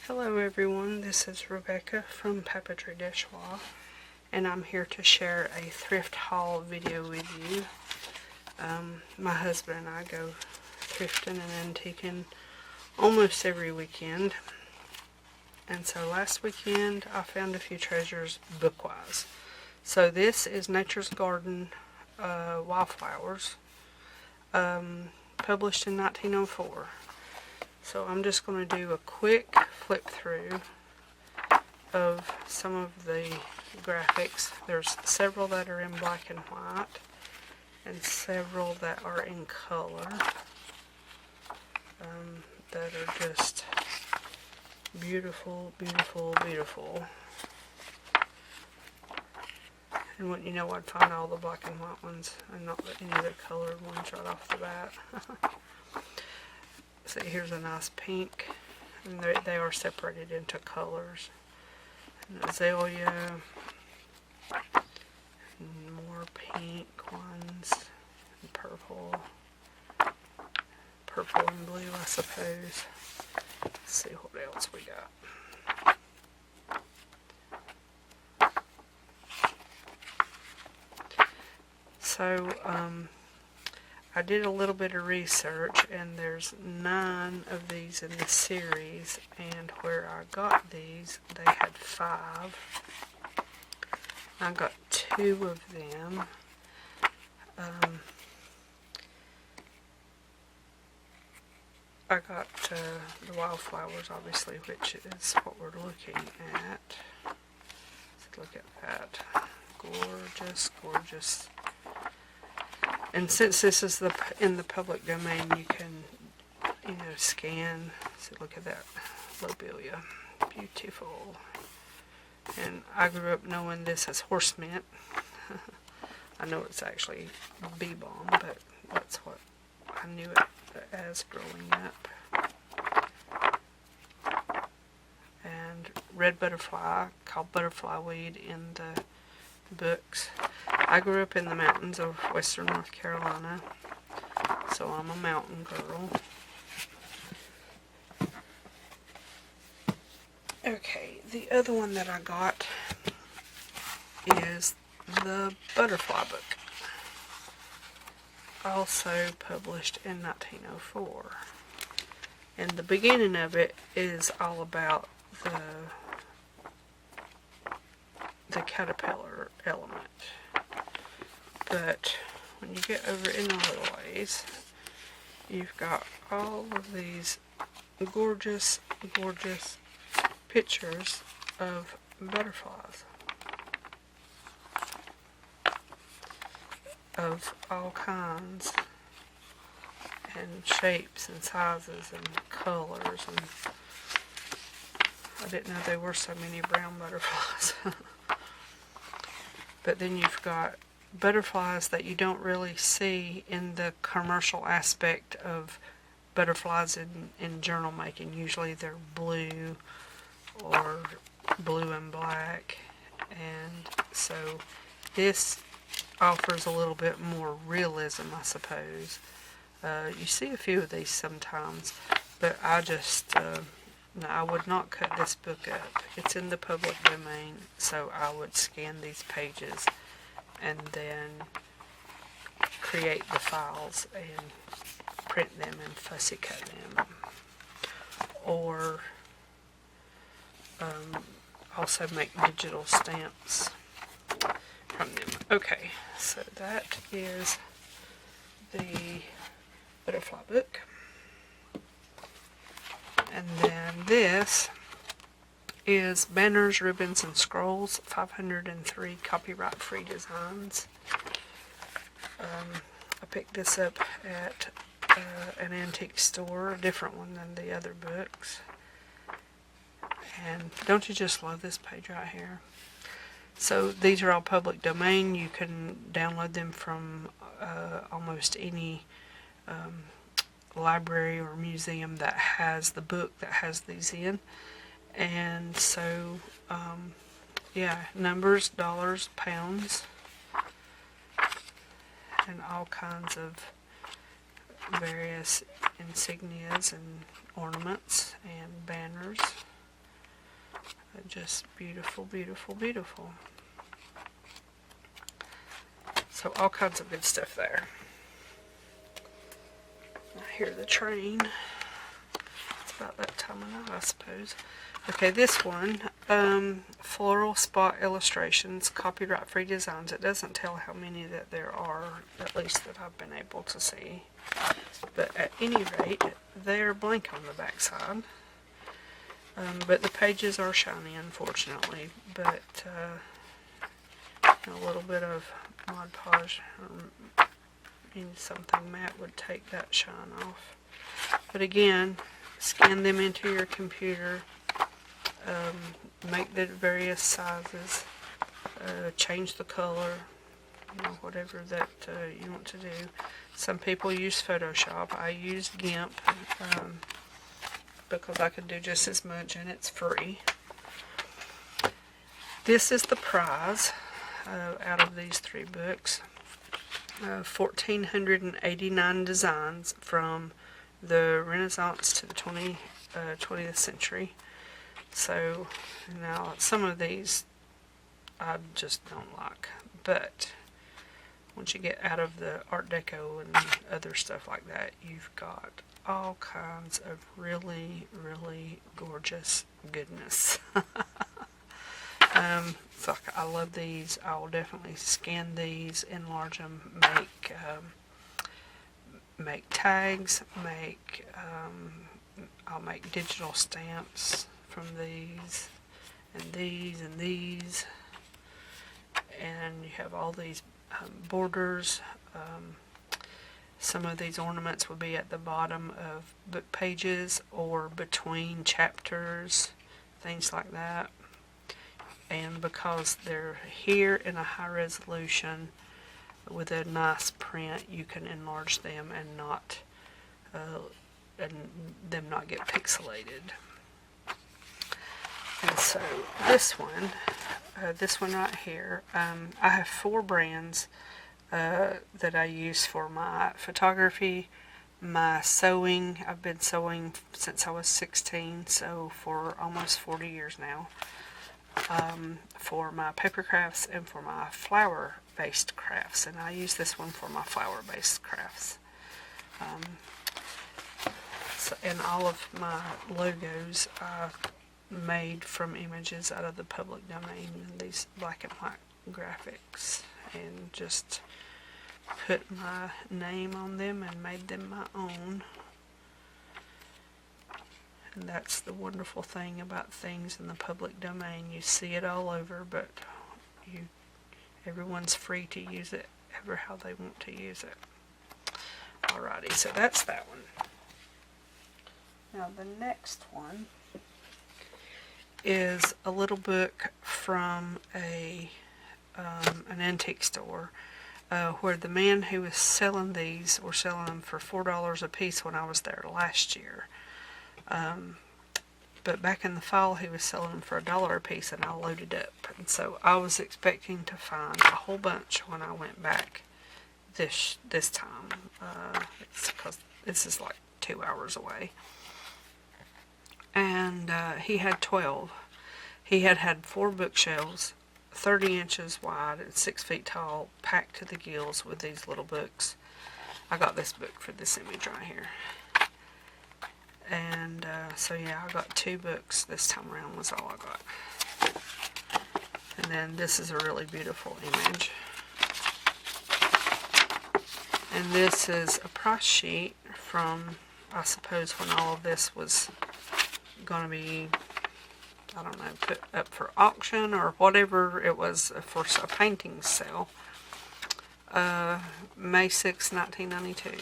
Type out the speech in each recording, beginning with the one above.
Hello everyone, this is Rebecca from Papeterie Deschwa, and I'm here to share a thrift haul video with you. My husband and I go thrifting and antiquing almost every weekend, and so last weekend I found a few treasures book-wise. So this is Nature's Garden Wildflowers, published in 1904. So I'm just going to do a quick flip through of some of the graphics. There's several that are in black and white and several that are in color that are just beautiful, beautiful, beautiful. And wouldn't you know, I'd find all the black and white ones and not any of the colored ones right off the bat. See, here's a nice pink, and they are separated into colors. An azalea, and more pink ones, and purple and blue, I suppose. Let's see what else we got. So, I did a little bit of research, and there's 9 of these in the series, and where I got these, they had 5. I got 2 of them. I got the wildflowers, obviously, which is what we're looking at. Let's look at that. Gorgeous, gorgeous. And since this is in the public domain, you can, scan. So look at that lobelia, beautiful. And I grew up knowing this as horse mint. I know it's actually bee balm, but that's what I knew it as growing up. And red butterfly, called butterfly weed in the books. I grew up in the mountains of western North Carolina, so I'm a mountain girl. Okay, the other one that I got is the Butterfly book, also published in 1904. And the beginning of it is all about the caterpillar element. But when you get over in the little ways, you've got all of these gorgeous, gorgeous pictures of butterflies of all kinds and shapes and sizes and colors, and I didn't know there were so many brown butterflies. But then you've got butterflies that you don't really see in the commercial aspect of butterflies in journal making. Usually they're blue or blue and black, and so this offers a little bit more realism, I suppose. You see a few of these sometimes, but I just no, I would not cut this book up. It's in the public domain, so I would scan these pages and then create the files and print them and fussy cut them, or also make digital stamps from them. Okay, so that is the Butterfly book. And then this is Banners, Ribbons, and Scrolls, 503 copyright-free designs. I picked this up at an antique store, a different one than the other books. And don't you just love this page right here? So these are all public domain. You can download them from almost any library or museum that has the book that has these in. And so, yeah, numbers, dollars, pounds, and all kinds of various insignias and ornaments and banners. Just beautiful, beautiful, beautiful. So all kinds of good stuff there. I hear the train. It's about that time of night, I suppose. Okay, this one, Floral Spot Illustrations, copyright-free designs. It doesn't tell how many that there are, at least that I've been able to see. But at any rate, they're blank on the back side. But the pages are shiny, unfortunately. But a little bit of Mod Podge or something matte would take that shine off. But again, scan them into your computer. Make the various sizes, change the color, whatever that you want to do. Some people use Photoshop. I use GIMP because I can do just as much, and it's free. This is the prize out of these 3 books. 1,489 designs from the Renaissance to the 20th century. So now some of these I just don't like, but once you get out of the Art Deco and other stuff like that, you've got all kinds of really, really gorgeous goodness. So I love these. I'll definitely scan these, enlarge them, make tags, I'll make digital stamps from these, and these, and these, and you have all these borders. Some of these ornaments will be at the bottom of book pages or between chapters, things like that. And because they're here in a high resolution with a nice print, you can enlarge them and them not get pixelated. And so this one right here, I have 4 brands that I use for my photography, my sewing. I've been sewing since I was 16, so for almost 40 years now. For my paper crafts and for my flower-based crafts, and I use this one for my flower-based crafts. And all of my logos I made from images out of the public domain, and these black and white graphics, and just put my name on them and made them my own. And that's the wonderful thing about things in the public domain. You see it all over, but everyone's free to use it ever how they want to use it. Alrighty, so that's that one. Now the next one is a little book from an antique store where the man who was selling these were selling them for $4 a piece when I was there last year. But back in the fall he was selling them for $1 a piece, and I loaded up. And so I was expecting to find a whole bunch when I went back this time. It's because this is like 2 hours away. And he had 12. He had 4 bookshelves, 30 inches wide and 6 feet tall, packed to the gills with these little books. I got this book for this image right here. And so yeah, I got 2 books this time around was all I got. And then this is a really beautiful image. And this is a price sheet from, I suppose, when all of this was going to be, I don't know, put up for auction or whatever it was for a painting sale. May 6, 1992.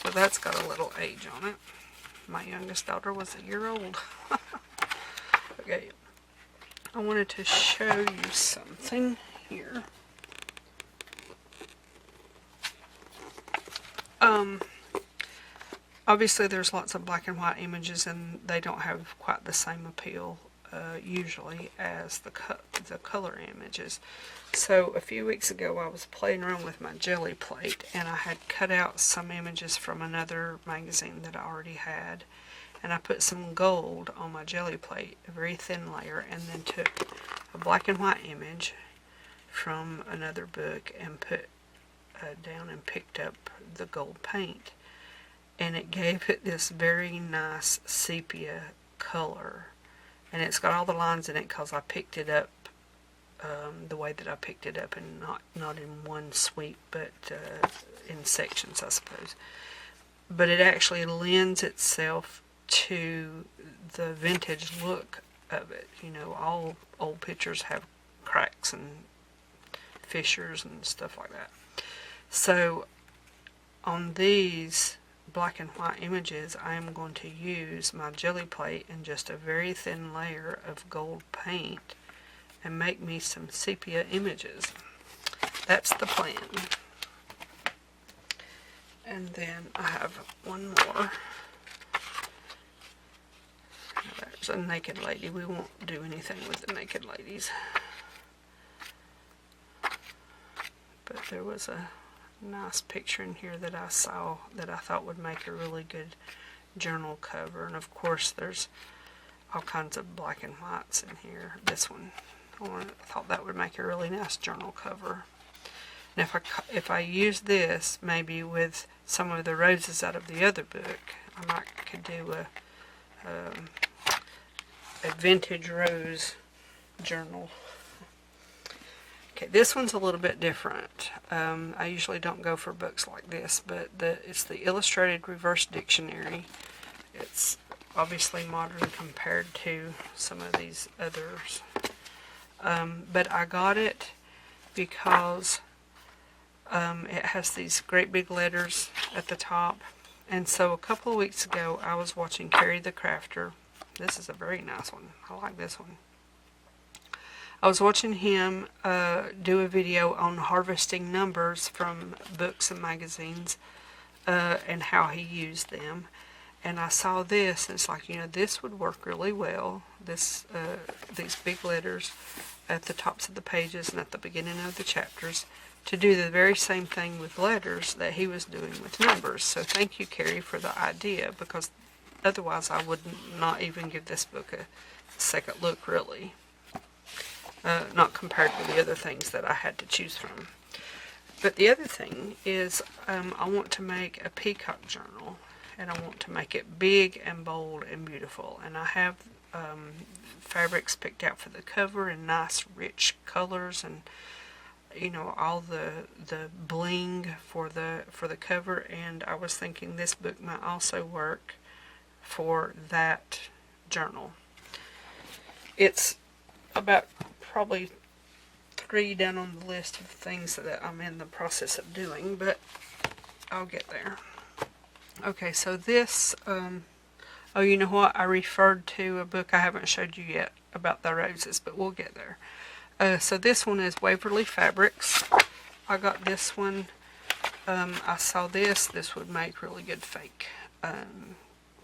So that's got a little age on it. My youngest daughter was 1 year old. Okay, I wanted to show you something here. Obviously there's lots of black and white images, and they don't have quite the same appeal usually as the color images. So a few weeks ago I was playing around with my jelly plate, and I had cut out some images from another magazine that I already had, and I put some gold on my jelly plate, a very thin layer, and then took a black and white image from another book and put down and picked up the gold paint, and it gave it this very nice sepia color, and it's got all the lines in it because I picked it up the way that I picked it up, and not in one sweep, but in sections, I suppose. But it actually lends itself to the vintage look of it. You know, all old pictures have cracks and fissures and stuff like that. So on these black and white images, I am going to use my jelly plate and just a very thin layer of gold paint and make me some sepia images. That's the plan. And then I have one more. There's a naked lady. We won't do anything with the naked ladies. But there was a nice picture in here that I saw that I thought would make a really good journal cover. And of course there's all kinds of black and whites in here. This one, I thought that would make a really nice journal cover. And if I use this maybe with some of the roses out of the other book, I could do a vintage rose journal. Okay, this one's a little bit different. I usually don't go for books like this, but it's the Illustrated Reverse Dictionary. It's obviously modern compared to some of these others. But I got it because it has these great big letters at the top. And so a couple of weeks ago I was watching Carrie the Crafter. This is a very nice one. I like this one. I was watching him do a video on harvesting numbers from books and magazines and how he used them. And I saw this, and it's like, you know, this would work really well. These big letters at the tops of the pages and at the beginning of the chapters, to do the very same thing with letters that he was doing with numbers. So thank you, Carrie, for the idea, because otherwise I would not even give this book a second look, really. Not compared with the other things that I had to choose from. But the other thing is I want to make a peacock journal, and I want to make it big and bold and beautiful. And I have fabrics picked out for the cover in nice rich colors, and you know, all the bling for the cover. And I was thinking this book might also work for that journal. It's about probably 3 down on the list of things that I'm in the process of doing, but I'll get there. Okay, so this, oh, you know what? I referred to a book I haven't showed you yet about the roses, but we'll get there. So this one is Waverly Fabrics. I got this one. I saw this would make really good fake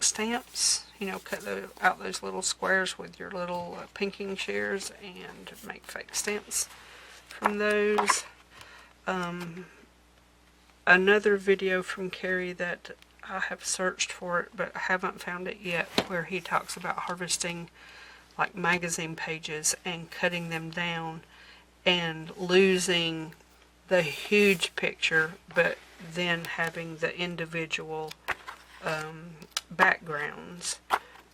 stamps. You know, cut out those little squares with your little pinking shears and make fake stamps from those. Another video from Carrie that I have searched for it but haven't found it yet, where he talks about harvesting like magazine pages and cutting them down and losing the huge picture, but then having the individual backgrounds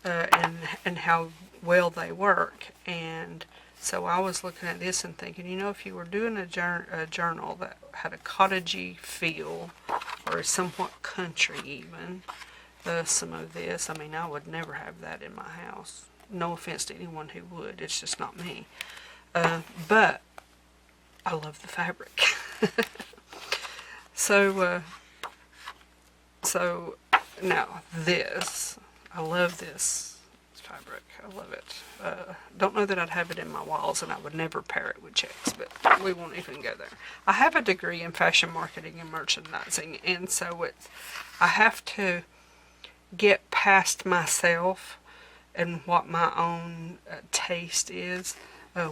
and how well they work. And so I was looking at this and thinking, you know, if you were doing a journal that had a cottagey feel or somewhat country even, some of this, I mean, I would never have that in my house. No offense to anyone who would, it's just not me. But I love the fabric. So now this, I love this fabric. I love it. Don't know that I'd have it in my walls, and I would never pair it with checks, but we won't even go there. I have a degree in fashion marketing and merchandising, and so I have to get past myself and what my own taste is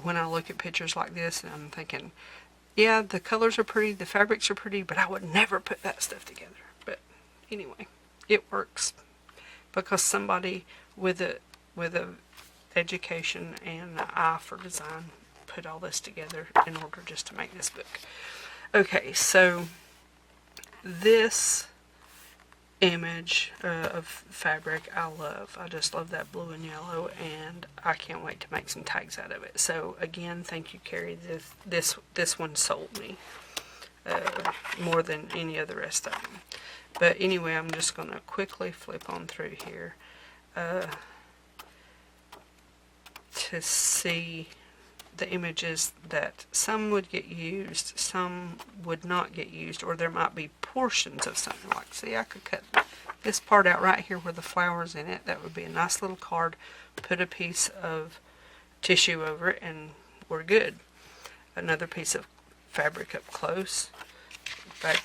when I look at pictures like this, and I'm thinking, yeah, the colors are pretty, the fabrics are pretty, but I would never put that stuff together. But anyway, it works. because somebody with a education and an eye for design put all this together in order just to make this book. Okay, so this image of fabric I love. I just love that blue and yellow, and I can't wait to make some tags out of it. So again, thank you, Carrie. This one sold me more than any of the rest of them. But anyway, I'm just going to quickly flip on through here to see the images that some would get used, some would not get used, or there might be portions of something. Like, see, I could cut this part out right here where the flower's in it. That would be a nice little card. Put a piece of tissue over it and we're good. Another piece of fabric up close. In fact,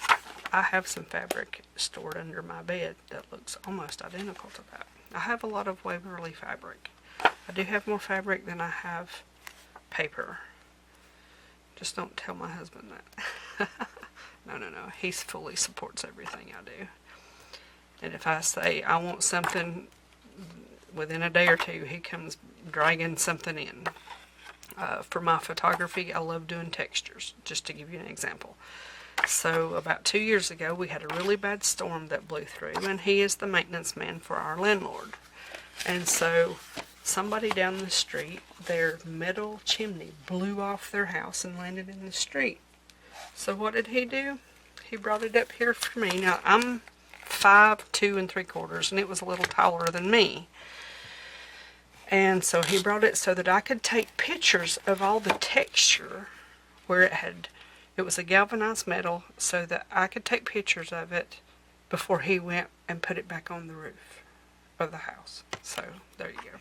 I have some fabric stored under my bed that looks almost identical to that. I have a lot of Waverly fabric. I do have more fabric than I have paper. Just don't tell my husband that. No. He fully supports everything I do. And if I say I want something, within a day or two, he comes dragging something in. For my photography, I love doing textures, just to give you an example. So about 2 years ago, we had a really bad storm that blew through, and he is the maintenance man for our landlord. And so somebody down the street, their metal chimney blew off their house and landed in the street. So what did he do? He brought it up here for me. Now, I'm 5'2 3/4", and it was a little taller than me. And so he brought it so that I could take pictures of all the texture where it was a galvanized metal, so that I could take pictures of it before he went and put it back on the roof of the house. So there you go.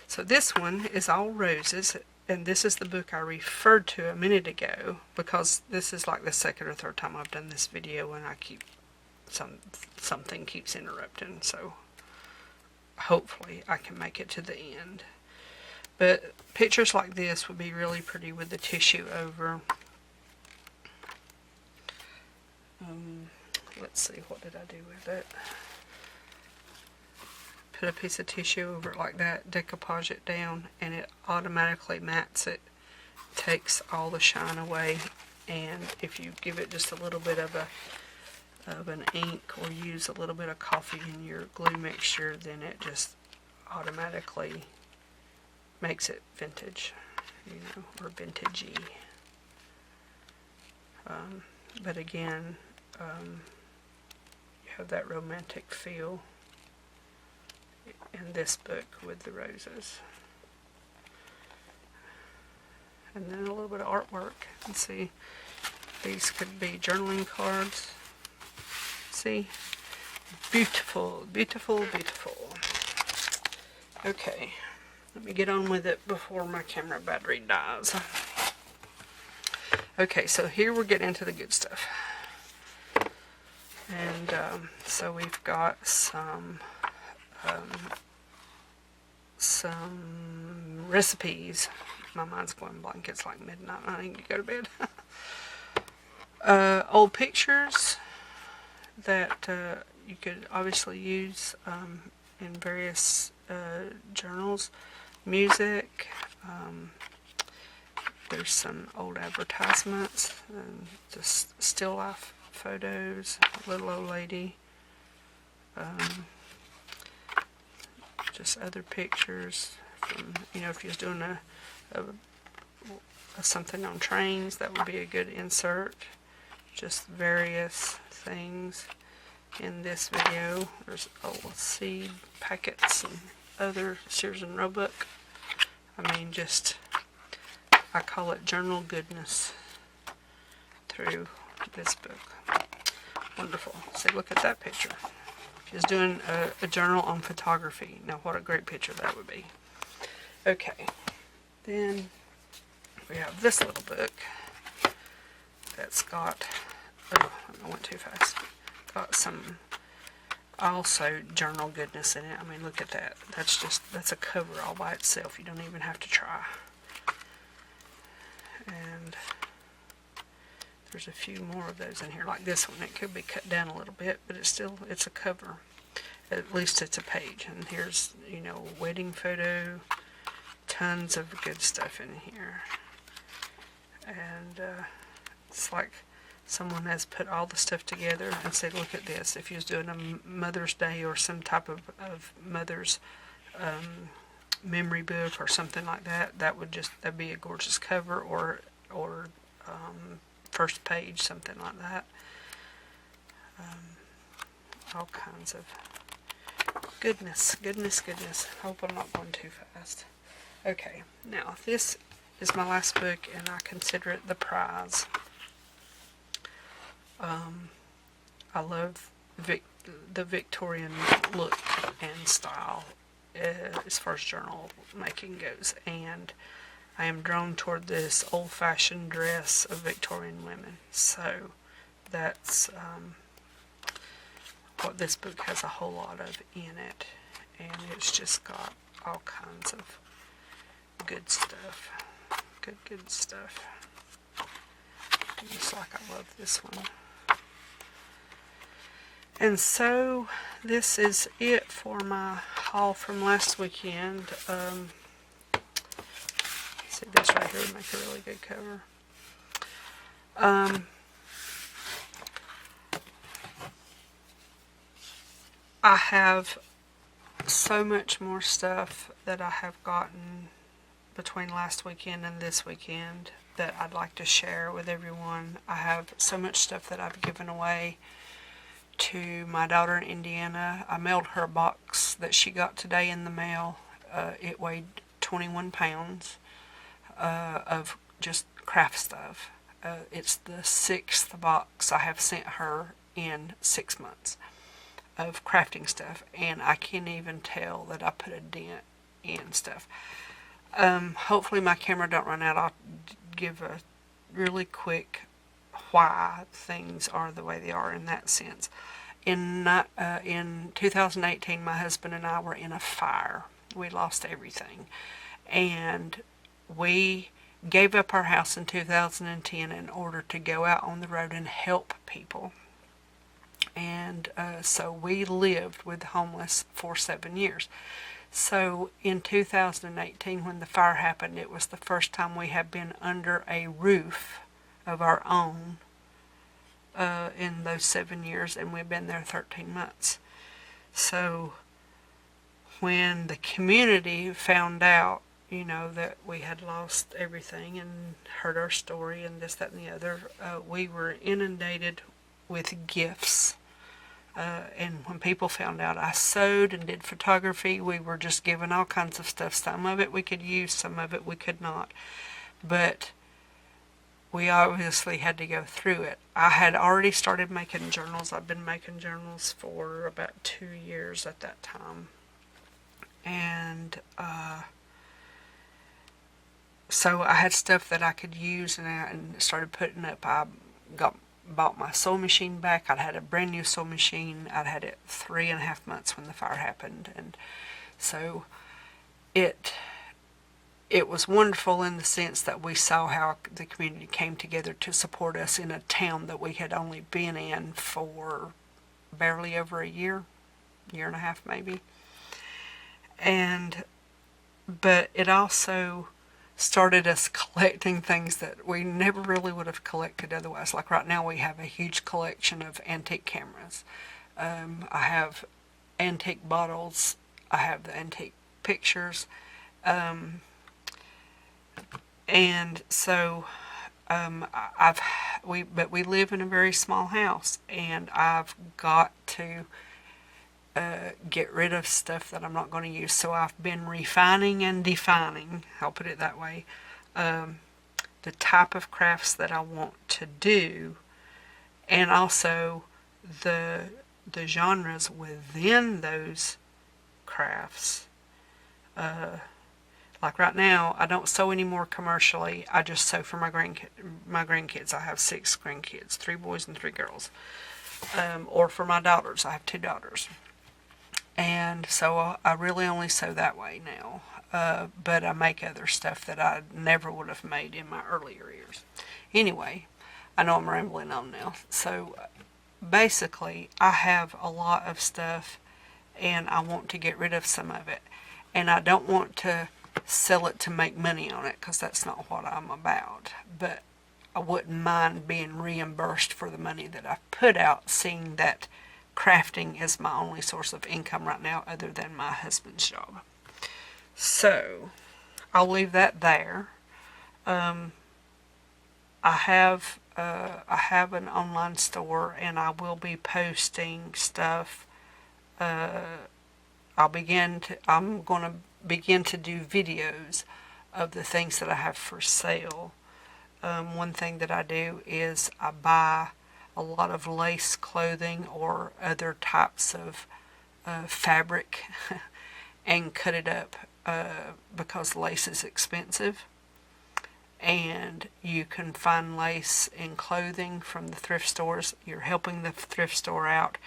So this one is all roses, and this is the book I referred to a minute ago, because this is like the second or third time I've done this video, and I keep something keeps interrupting. So hopefully I can make it to the end. But pictures like this would be really pretty with the tissue over. Let's see, what did I do with it? Put a piece of tissue over it like that, decoupage it down, and it automatically mattes it, takes all the shine away. And if you give it just a little bit of an ink, or use a little bit of coffee in your glue mixture, then it just automatically makes it vintage, or vintagey. But again, you have that romantic feel in this book with the roses. And then a little bit of artwork. And see, these could be journaling cards. See? Beautiful, beautiful, beautiful. Okay, let me get on with it before my camera battery dies. Okay, so here we're getting into the good stuff. And so we've got some recipes. My mind's going blank. It's like midnight and I need to go to bed. Old pictures that you could obviously use in various journals. Music. There's some old advertisements and just still life photos. Little old lady. Just other pictures from, if you was doing a something on trains, that would be a good insert. Just various things in this video. There's old seed packets and other Sears and Roebuck. I call it journal goodness through this book. Wonderful. See, look at that picture. She's doing a journal on photography. Now, what a great picture that would be. Okay. Then we have this little book that's got, I went too fast. Got some also journal goodness in it. Look at that. That's a cover all by itself. You don't even have to try. And there's a few more of those in here, like this one. It could be cut down a little bit, but it's a cover. at least it's a page. And here's, wedding photo, tons of good stuff in here. And it's like someone has put all the stuff together and said, look at this. If you was doing a Mother's Day or some type of mother's memory book or something like that, that'd be a gorgeous cover, or first page, something like that. All kinds of goodness. Hope I'm not going too fast. Okay, now this is my last book, and I consider it the prize. I love the Victorian look and style as far as journal making goes, and I am drawn toward this old-fashioned dress of Victorian women. So that's what this book has a whole lot of in it, and it's just got all kinds of good stuff. Good stuff. Just like I love this one. And so this is it for my haul from last weekend. See this right here would make a really good cover. I have so much more stuff that I have gotten between last weekend and this weekend that I'd like to share with everyone. I have so much stuff that I've given away to my daughter in Indiana. I mailed her a box that she got today in the mail. It weighed 21 pounds of just craft stuff. It's the 6th box I have sent her in 6 months of crafting stuff, and I can't even tell that I put a dent in stuff. Hopefully my camera don't run out. I'll give a really quick why things are the way they are in that sense. In 2018, my husband and I were in a fire. We lost everything, and we gave up our house in 2010 in order to go out on the road and help people. And so we lived with the homeless for 7 years. So in 2018, when the fire happened, it was the first time we had been under a roof of our own in those 7 years, and we've been there 13 months. So when the community found out, that we had lost everything and heard our story and this, that, and the other, we were inundated with gifts. And when people found out I sewed and did photography, we were just given all kinds of stuff. Some of it we could use, some of it we could not. But we obviously had to go through it. I had already started making journals. I've been making journals for about 2 years at that time. And so I had stuff that I could use, and I started putting up. I bought my sewing machine back. I'd had a brand new sewing machine. I'd had it 3.5 months when the fire happened, and so it was wonderful in the sense that we saw how the community came together to support us in a town that we had only been in for barely over a year and a half maybe. But it also started us collecting things that we never really would have collected otherwise. Like right now we have a huge collection of antique cameras. I have antique bottles. I have the antique pictures. And so we live in a very small house, and I've got to get rid of stuff that I'm not going to use. So I've been refining and defining, I'll put it that way, the type of crafts that I want to do, and also the genres within those crafts. Like right now, I don't sew anymore commercially. I just sew for my grandkids. I have 6 grandkids, 3 boys and 3 girls. Or for my daughters. I have 2 daughters. And so I really only sew that way now. But I make other stuff that I never would have made in my earlier years. Anyway, I know I'm rambling on now. So basically, I have a lot of stuff, and I want to get rid of some of it. And I don't want to sell it to make money on it, because that's not what I'm about. But I wouldn't mind being reimbursed for the money that I've put out, seeing that crafting is my only source of income right now other than my husband's job. So I'll leave that there. I have an online store, and I will be posting stuff. I'm going to begin to do videos of the things that I have for sale. One thing that I do is I buy a lot of lace clothing or other types of fabric and cut it up because lace is expensive. And you can find lace in clothing from the thrift stores. You're helping the thrift store out.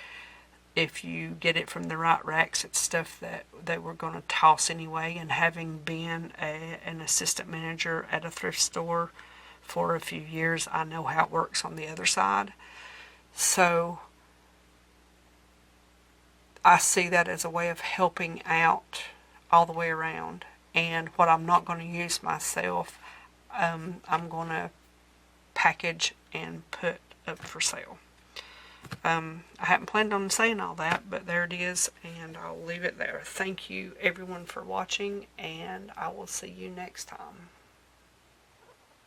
If you get it from the right racks, it's stuff that they were going to toss anyway. And having been an assistant manager at a thrift store for a few years, I know how it works on the other side. So I see that as a way of helping out all the way around. And what I'm not going to use myself, I'm going to package and put up for sale. I hadn't planned on saying all that, but there it is, and I'll leave it there. Thank you everyone for watching, and I will see you next time.